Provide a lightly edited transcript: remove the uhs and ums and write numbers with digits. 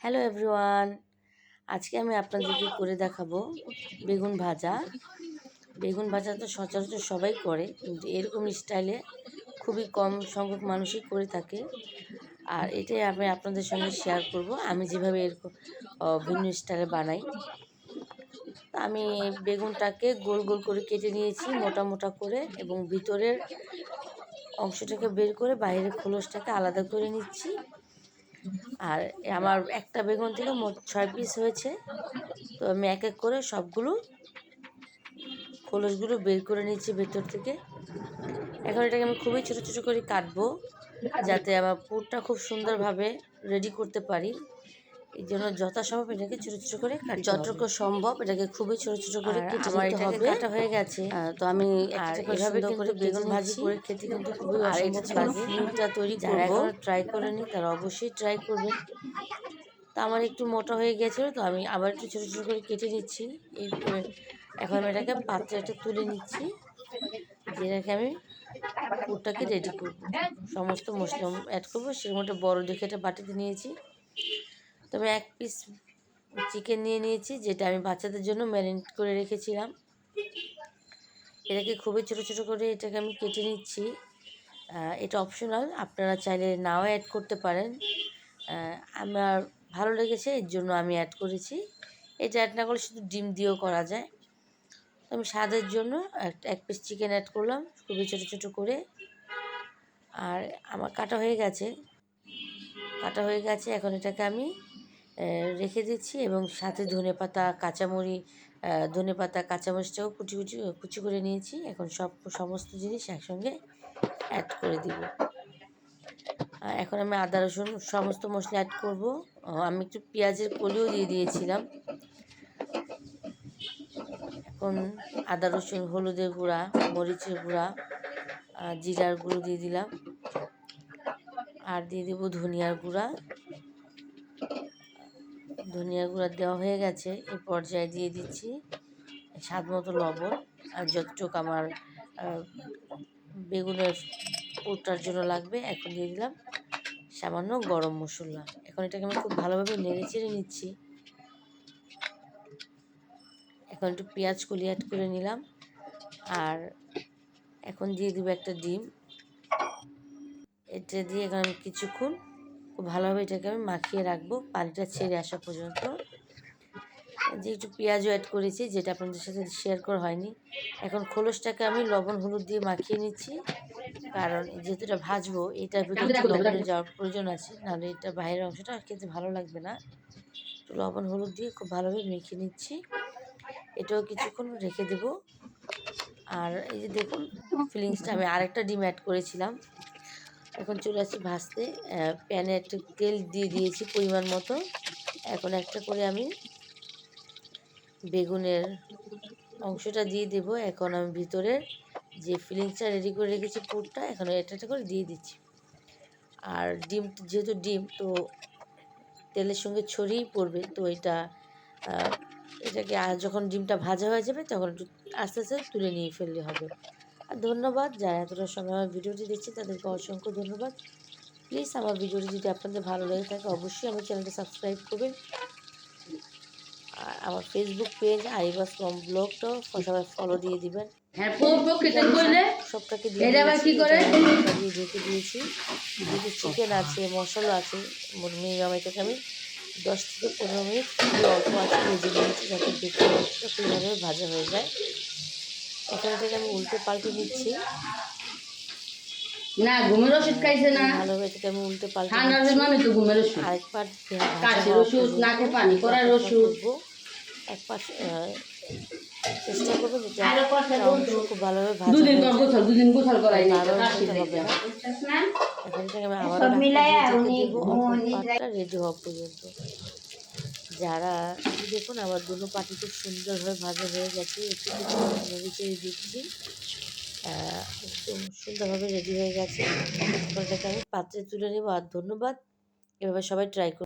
Hello everyone, আজকে আমি আপনাদেরকে করে দেখাবো বেগুন ভাজা। বেগুন ভাজা তো সচরাচর সবাই করে, কিন্তু এরকম স্টাইলে খুবই কম সংখ্যক মানুষই করে থাকে। আর এটাই আমি আপনাদের সঙ্গে শেয়ার করব আমি যেভাবে এরকম ভিন্ন স্টাইলে বানাই। আমি বেগুনটাকে গোল গোল করে কেটে নিয়েছি মোটা মোটা করে, এবং ভিতরের অংশটাকে বের করে বাইরের খোলসটাকে আলাদা করে নিচ্ছি। আর আমার একটা বেগুন থেকে মোট 6 পিস হয়েছে, তো আমি এক এক করে সবগুলো খোলসগুলো বের করে নিচ্ছি ভেতর থেকে। এখন এটাকে আমি খুবই ছোটো ছোটো করে কাটবো, যাতে আমার পুরটা খুব সুন্দরভাবে রেডি করতে পারি। এই জন্য যথাসম্ভব এটাকে ছোটো ছোটো করে যতটুকু সম্ভব এটাকে খুবই ছোটো ছোটো করে কেটে নিতে হবে। কাটা হয়ে গেছে, তো আমি এভাবে কিন্তু বেগুন ভাজি করে খেতে কিন্তু খুবই অসম্ভব লাগে। ফিউটা তৈরি করব, ট্রাই করে নিই, তারা অবশ্যই ট্রাই করবেন। তো আমার একটু মোটা হয়ে গেছিলো, তো আমি আবার একটু ছোটো ছোটো করে কেটে নিচ্ছি। এরপরে এখন আমি এটাকে পাত্রে একটা তুলে নিচ্ছি, যেটাকে আমি পুরটাকে রেডি করব, সমস্ত মশলা অ্যাড করবো। সেরকম একটা বড়ো দেখে একটা বাটিতে নিয়েছি। তো আমি 1 পিস চিকেন নিয়ে নিয়েছি, যেটা আমি বাচ্চাদের জন্য ম্যারিনেট করে রেখেছিলাম। এটাকে খুবই ছোটো ছোটো করে এটাকে আমি কেটে নিচ্ছি। এটা অপশনাল, আপনারা চাইলে নাও অ্যাড করতে পারেন। আমার ভালো লেগেছে, এর জন্য আমি অ্যাড করেছি। এটা অ্যাড না করলে শুধু ডিম দিয়েও করা যায়। তো আমি স্বাদের জন্য এক পিস চিকেন অ্যাড করলাম খুবই ছোটো ছোটো করে। আর আমার কাটা হয়ে গেছে। এখন এটাকে আমি রেখে দিচ্ছি, এবং সাথে ধনেপাতা কাঁচামরিচটাও কুচি করে নিয়েছি। এখন সমস্ত জিনিস একসঙ্গে অ্যাড করে দিব। এখন আমি আদা রসুন সমস্ত মশলা অ্যাড করব। আমি একটু পেঁয়াজের কলিও দিয়ে দিয়েছিলাম। এখন আদা রসুন, হলুদের গুঁড়া, মরিচের গুঁড়া, জিরার গুঁড়ো দিয়ে দিলাম, আর দিয়ে দেব ধনিয়ার গুঁড়া। দেওয়া হয়ে গেছে। এই পর্যায়ে দিয়ে দিচ্ছি স্বাদ মতো লবণ, আর যতটুকু আমার বেগুনের পুরটার জন্য লাগবে। এখন দিয়ে দিলাম সামান্য গরম মশলা। এখন এটাকে আমি খুব ভালোভাবে নেড়ে চেড়ে নিচ্ছি। এখন একটু পেঁয়াজ কলি অ্যাড করে নিলাম, আর এখন দিয়ে দিব একটা ডিম। এটা দিয়ে এখন আমি কিছুক্ষণ খুব ভালোভাবে এটাকে আমি মাখিয়ে রাখবো, পানিটা ছেড়ে আসা পর্যন্ত। যে একটু পেঁয়াজও অ্যাড করেছি, যেটা আপনাদের সাথে শেয়ার করা হয়নি। এখন খোলসটাকে আমি লবণ হলুদ দিয়ে মাখিয়ে নিচ্ছি, কারণ যেহেতু এটা ভাজবো, এটার ভিতরে লবণে যাওয়ার প্রয়োজন আছে, নাহলে এটা বাইরের অংশটা খেতে ভালো লাগবে না। তো লবণ হলুদ দিয়ে খুব ভালোভাবে মেখে নিচ্ছি। এটাও কিছুক্ষণ রেখে দেব। আর এই যে দেখুন ফিলিংসটা, আমি আরেকটা ডিম অ্যাড করেছিলাম। এখন চলে আসছি ভাজতে। প্যানে একটু তেল দিয়ে দিয়েছি পরিমাণ মতো। এখন একটা করে আমি বেগুনের অংশটা দিয়ে দেব। এখন আমি ভিতরের যে ফিলিংসটা রেডি করে রেখেছি পুরটা, এখন এটা করে দিয়ে দিচ্ছি। আর যেহেতু ডিম তো তেলের সঙ্গে ছড়িয়েই পড়বে, তো এটাকে যখন ডিমটা ভাজা হয়ে যাবে, তখন একটু আস্তে আস্তে তুলে নিয়ে ফেললে হবে। আর ধন্যবাদ, যারা এতটা সময় আমার ভিডিওটি দেখছে তাদেরকে অসংখ্য ধন্যবাদ। প্লিজ আমার ভিডিওটি যদি আপনাদের ভালো লেগে থাকে, অবশ্যই আমার চ্যানেলটা সাবস্ক্রাইব করবেন। আর আমার ফেসবুক পেজ আরিবাস মম ব্লগটাও সবাই ফলো দিয়ে দিবেন। সবটাকে দিয়ে ঢেকে দিয়েছি। যেহেতু চিকেন আছে, মশলা আছে, মিনিমাম এটাকে আমি 10 থেকে 15 মিনিট অল্প আছে ভেজে নিয়েছি, যাতে বেগুন অংশটা খুবভাবে ভাজা হয়ে যায়। এখন এটাকে আমি উল্টে পাল্টে নিচ্ছি। না ঘুমের ওষুধ খাইছে না, ভালোভাবে এটাকে আমি উল্টে পাল্টে তো ঘুমের ওষুধ, আরেকবার কাশির ওষুধ, নাকে পানি করার ওষুধ। এক পাশ চেষ্টা করবো যেটা খুব ভালোভাবে ভাজা দুদিন গোসল করাই না, এখন এটাকে আমি আবার রেডি হওয়া পর্যন্ত। যারা দেখুন আমার দুটো পাটি খুব সুন্দরভাবে ভাজা হয়ে গেছে, একটু নেড়ে চেড়ে দিচ্ছি। একদম সুন্দরভাবে রেডি হয়ে গেছে। এটাকে আমি পাত্রে তুলে নেব। আর ধন্যবাদ, এভাবে সবাই ট্রাই করুন।